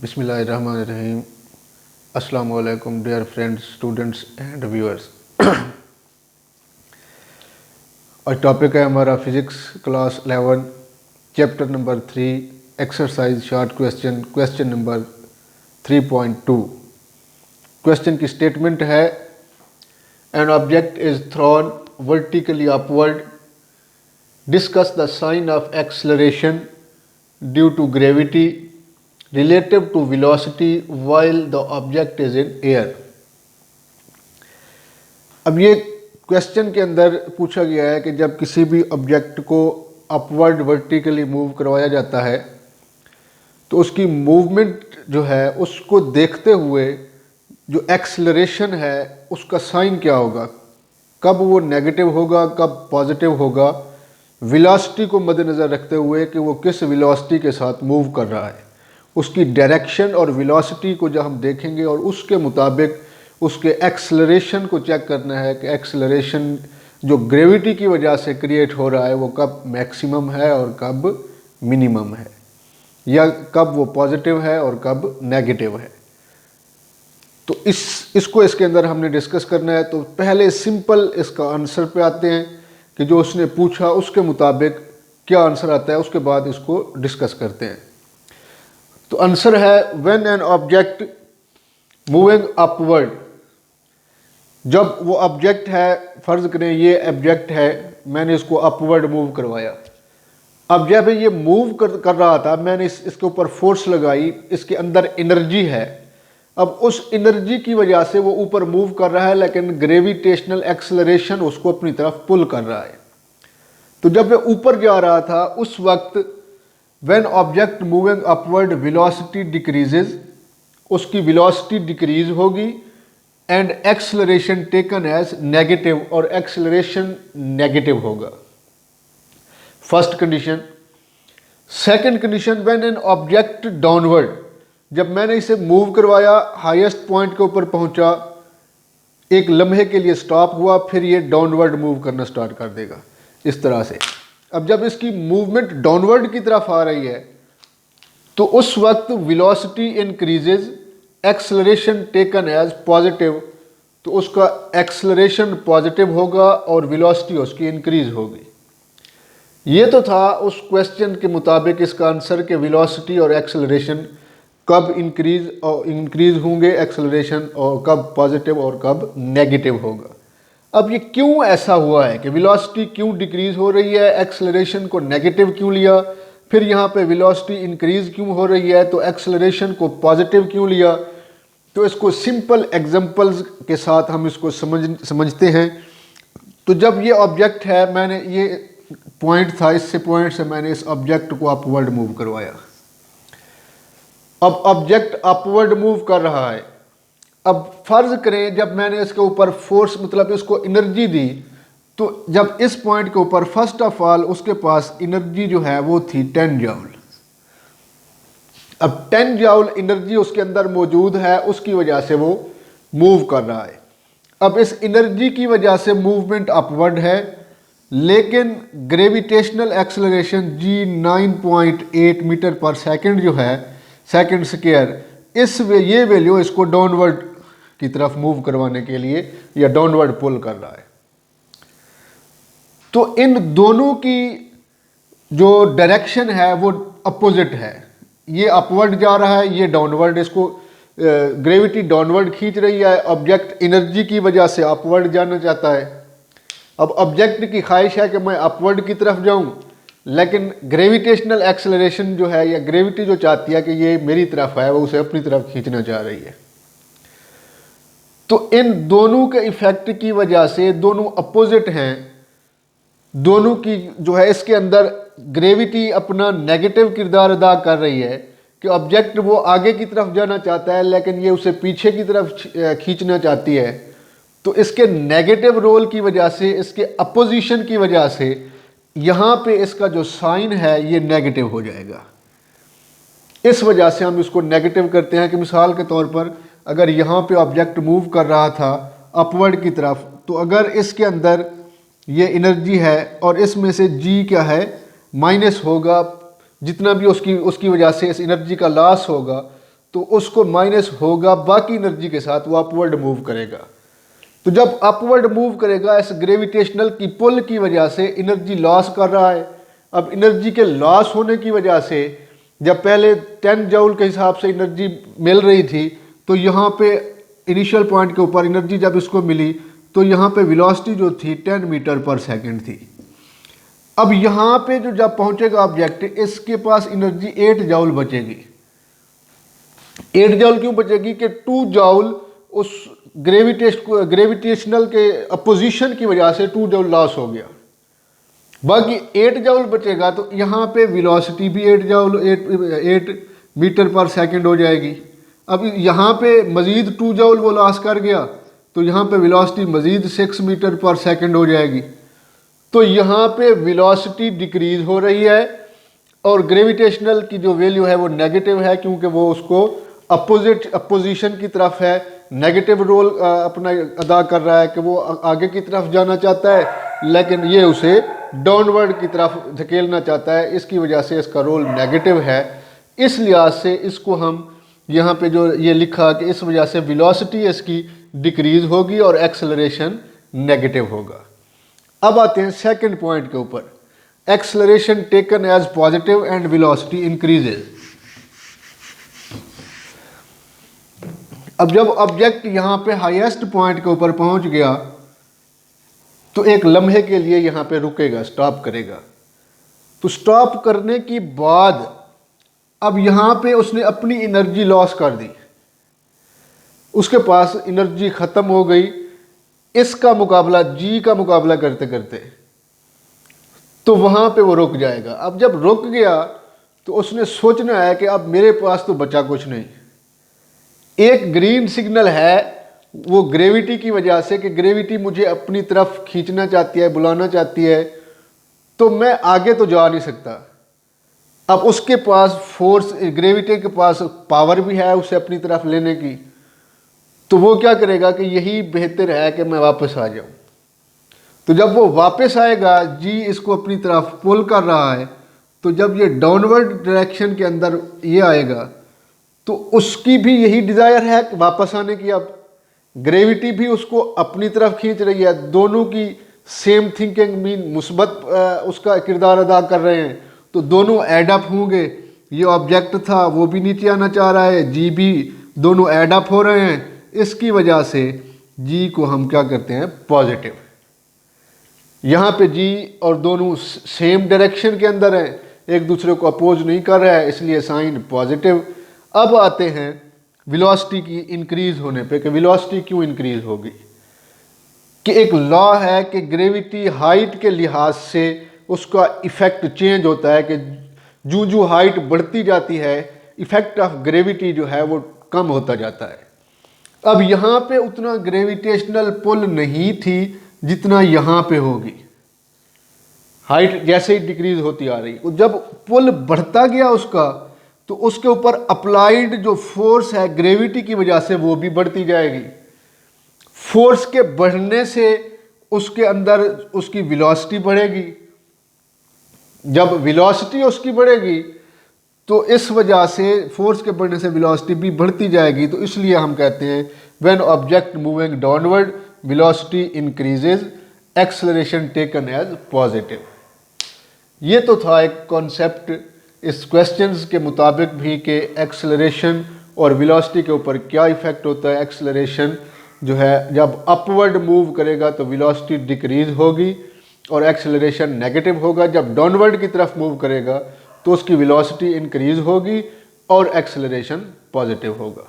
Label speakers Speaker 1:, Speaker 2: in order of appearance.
Speaker 1: बिस्मिल्लाहिर्रहमानिर्रहीम। अस्सलामु अलैकुम dear friends, students and viewers. और टॉपिक है हमारा physics class 11 chapter number 3 exercise short question number 3.2। Question की स्टेटमेंट है an object is thrown vertically upward, discuss the sign of acceleration due to gravity relative to velocity while the object is in air। अब ये question के अंदर पूछा गया है कि जब किसी भी ऑब्जेक्ट को अपवर्ड वर्टिकली मूव करवाया जाता है तो उसकी मूवमेंट जो है उसको देखते हुए जो एक्सेलरेशन है उसका साइन क्या होगा, कब वो नेगेटिव होगा कब पॉजिटिव होगा, वेलोसिटी को मद्देनज़र रखते हुए कि वो किस वेलोसिटी के साथ मूव कर रहा है, उसकी डायरेक्शन और वेलोसिटी को जब हम देखेंगे और उसके मुताबिक उसके एक्सेलरेशन को चेक करना है कि एक्सेलरेशन जो ग्रेविटी की वजह से क्रिएट हो रहा है वो कब मैक्सिमम है और कब मिनिमम है, या कब वो पॉजिटिव है और कब नेगेटिव है। तो इसको इसके अंदर हमने डिस्कस करना है। तो पहले सिंपल इसका आंसर पे आते हैं कि जो उसने पूछा उसके मुताबिक क्या आंसर आता है, उसके बाद इसको डिस्कस करते हैं। तो आंसर है when an object moving upward, जब वो ऑब्जेक्ट है, फर्ज करें ये ऑब्जेक्ट है, मैंने इसको अपवर्ड मूव करवाया। अब जब ये मूव कर रहा था मैंने इसके ऊपर फोर्स लगाई, इसके अंदर एनर्जी है। अब उस एनर्जी की वजह से वो ऊपर मूव कर रहा है लेकिन ग्रेविटेशनल एक्सेलरेशन उसको अपनी तरफ पुल कर रहा है। तो जब वो ऊपर जा रहा था उस वक्त When object moving upward velocity decreases, उसकी velocity decrease होगी and acceleration taken as negative और acceleration negative होगा। First condition। Second condition when an object downward, जब मैंने इसे मूव करवाया हाईएस्ट पॉइंट के ऊपर पहुंचा, एक लम्हे के लिए स्टॉप हुआ, फिर ये डाउनवर्ड मूव करना स्टार्ट कर देगा इस तरह से। अब जब इसकी मूवमेंट डाउनवर्ड की तरफ आ रही है तो उस वक्त velocity increases, acceleration taken as positive, तो उसका एक्सेलरेशन पॉजिटिव होगा और वेलोसिटी उसकी इंक्रीज होगी। ये तो था उस क्वेश्चन के मुताबिक इसका आंसर कि वेलोसिटी और एक्सेलरेशन कब इंक्रीज होंगे एक्सेलरेशन, और कब पॉजिटिव और कब नेगेटिव होगा। अब ये क्यों ऐसा हुआ है कि वेलोसिटी क्यों डिक्रीज हो रही है, एक्सेलरेशन को नेगेटिव क्यों लिया, फिर यहाँ पे वेलोसिटी इंक्रीज क्यों हो रही है तो एक्सेलरेशन को पॉजिटिव क्यों लिया। तो इसको सिंपल एग्जांपल्स के साथ हम इसको समझते हैं। तो जब ये ऑब्जेक्ट है, मैंने ये पॉइंट था, इससे पॉइंट से मैंने इस ऑब्जेक्ट को अपवर्ड मूव करवाया। अब ऑब्जेक्ट अपवर्ड मूव कर रहा है। अब फर्ज करें जब मैंने इसके ऊपर फोर्स मतलब इसको एनर्जी दी, तो जब इस पॉइंट के ऊपर फर्स्ट ऑफ ऑल उसके पास एनर्जी जो है वो थी 10 जूल। अब 10 जूल एनर्जी उसके अंदर मौजूद है, उसकी वजह से वो मूव कर रहा है। अब इस एनर्जी की वजह से मूवमेंट अपवर्ड है, लेकिन ग्रेविटेशनल एक्सेलरेशन G 9.8 मीटर पर सेकंड जो है, सेकंड स्क्वायर, ये वैल्यू इसको डाउनवर्ड की तरफ मूव करवाने के लिए या डाउनवर्ड पुल कर रहा है। तो इन दोनों की जो डायरेक्शन है वो अपोजिट है। ये अपवर्ड जा रहा है, ये डाउनवर्ड, इसको ग्रेविटी डाउनवर्ड खींच रही है। ऑब्जेक्ट एनर्जी की वजह से अपवर्ड जाना चाहता है। अब ऑब्जेक्ट की ख्वाहिश है कि मैं अपवर्ड की तरफ जाऊं, लेकिन ग्रेविटेशनल एक्सेलरेशन जो है या ग्रेविटी जो चाहती है कि ये मेरी तरफ है, वो उसे अपनी तरफ खींचना चाह रही है। तो इन दोनों के इफेक्ट की वजह से दोनों अपोजिट हैं, दोनों की जो है इसके अंदर ग्रेविटी अपना नेगेटिव किरदार अदा कर रही है कि ऑब्जेक्ट वो आगे की तरफ जाना चाहता है लेकिन ये उसे पीछे की तरफ खींचना चाहती है। तो इसके नेगेटिव रोल की वजह से, इसके अपोजिशन की वजह से यहाँ पे इसका जो साइन है ये नेगेटिव हो जाएगा। इस वजह से हम इसको नेगेटिव करते हैं कि मिसाल के तौर पर अगर यहाँ पे ऑब्जेक्ट मूव कर रहा था अपवर्ड की तरफ, तो अगर इसके अंदर ये एनर्जी है और इसमें से G क्या है माइनस होगा, जितना भी उसकी वजह से इस एनर्जी का लॉस होगा, तो उसको माइनस होगा बाकी एनर्जी के साथ, वो अपवर्ड मूव करेगा। तो जब अपवर्ड मूव करेगा इस ग्रेविटेशनल की पुल की वजह से एनर्जी लॉस कर रहा है। अब एनर्जी के लॉस होने की वजह से जब पहले 10 जूल के हिसाब से एनर्जी मिल रही थी, तो यहाँ पे इनिशियल पॉइंट के ऊपर एनर्जी जब इसको मिली तो यहाँ पे वेलोसिटी जो थी 10 मीटर पर सेकंड थी। अब यहाँ पे जो जब पहुँचेगा ऑब्जेक्ट, इसके पास एनर्जी 8 जूल बचेगी। 8 जूल क्यों बचेगी कि 2 जूल उस ग्रेविटेशनल के अपोजिशन की वजह से 2 जूल लॉस हो गया। बाकी 8 जूल बचेगा, तो यहाँ पे वेलोसिटी भी 8 मीटर पर सेकंड हो जाएगी। अब यहाँ पे मज़ीद 2 जूल वो लॉस कर गया, तो यहाँ पे वेलोसिटी मज़ीद 6 मीटर पर सेकंड हो जाएगी। तो यहाँ पे वेलोसिटी डिक्रीज हो रही है और ग्रेविटेशनल की जो वैल्यू है वो नेगेटिव है, क्योंकि वो उसको अपोजिशन की तरफ है, नेगेटिव रोल अपना अदा कर रहा है कि वो आगे की तरफ जाना चाहता है, लेकिन ये उसे डाउनवर्ड की तरफ धकेलना चाहता है। इसकी वजह से इसका रोल नेगेटिव है। इस लिहाज से इसको हम यहाँ पे जो ये लिखा कि इस वजह से वेलोसिटी इसकी डिक्रीज होगी और एक्सेलरेशन नेगेटिव होगा। अब आते हैं सेकंड पॉइंट के ऊपर, acceleration taken as positive and velocity increases. अब जब ऑब्जेक्ट यहाँ पे हाईएस्ट पॉइंट के ऊपर पहुंच गया तो एक लम्हे के लिए यहाँ पे रुकेगा, स्टॉप करेगा। तो स्टॉप करने के बाद अब यहाँ पे उसने अपनी एनर्जी लॉस कर दी, उसके पास एनर्जी ख़त्म हो गई। इसका मुकाबला जी का मुकाबला करते करते तो वहाँ पे वो रुक जाएगा। अब जब रुक गया तो उसने सोचना है कि अब मेरे पास तो बचा कुछ नहीं। एक ग्रीन सिग्नल है वो ग्रेविटी की वजह से कि ग्रेविटी मुझे अपनी तरफ खींचना चाहती है, बुलाना चाहती है, तो मैं आगे तो जा नहीं सकता। अब उसके पास फोर्स, ग्रेविटी के पास पावर भी है उसे अपनी तरफ लेने की, तो वो क्या करेगा कि यही बेहतर है कि मैं वापस आ जाऊं। तो जब वो वापस आएगा, जी इसको अपनी तरफ पुल कर रहा है, तो जब ये डाउनवर्ड डायरेक्शन के अंदर ये आएगा तो उसकी भी यही डिज़ायर है वापस आने की। अब ग्रेविटी भी उसको अपनी तरफ खींच रही है, दोनों की सेम थिंकिंग मीन मुस्बत उसका किरदार अदा कर रहे हैं, तो दोनों एड अप होंगे। ये ऑब्जेक्ट था वो भी नीचे आना चाह रहा है, जी भी, दोनों एड अप हो रहे हैं। इसकी वजह से जी को हम क्या करते हैं, पॉजिटिव। यहाँ पे जी और दोनों सेम डायरेक्शन के अंदर हैं, एक दूसरे को अपोज नहीं कर रहा है, इसलिए साइन पॉजिटिव। अब आते हैं वेलोसिटी की इंक्रीज होने पे कि वेलोसिटी क्यों इंक्रीज होगी। कि एक लॉ है कि ग्रेविटी हाइट के लिहाज से उसका इफेक्ट चेंज होता है कि जो जो हाइट बढ़ती जाती है इफेक्ट ऑफ ग्रेविटी जो है वो कम होता जाता है। अब यहाँ पे उतना ग्रेविटेशनल पुल नहीं थी जितना यहाँ पे होगी, हाइट जैसे ही डिक्रीज होती आ रही। जब पुल बढ़ता गया उसका, तो उसके ऊपर अप्लाइड जो फोर्स है ग्रेविटी की वजह से वो भी बढ़ती जाएगी। फोर्स के बढ़ने से उसके अंदर उसकी वेलोसिटी बढ़ेगी। जब वेलोसिटी उसकी बढ़ेगी तो इस वजह से फोर्स के बढ़ने से वेलोसिटी भी बढ़ती जाएगी। तो इसलिए हम कहते हैं when object moving downward velocity increases, acceleration taken as positive. ये तो था एक कॉन्सेप्ट इस क्वेश्चंस के मुताबिक भी कि एक्सेलरेशन और वेलोसिटी के ऊपर क्या इफेक्ट होता है। एक्सेलरेशन जो है जब अपवर्ड मूव करेगा तो वेलोसिटी डिक्रीज होगी और एक्सेलरेशन नेगेटिव होगा। जब डाउनवर्ड की तरफ मूव करेगा तो उसकी वेलोसिटी इंक्रीज होगी और एक्सेलरेशन पॉजिटिव होगा।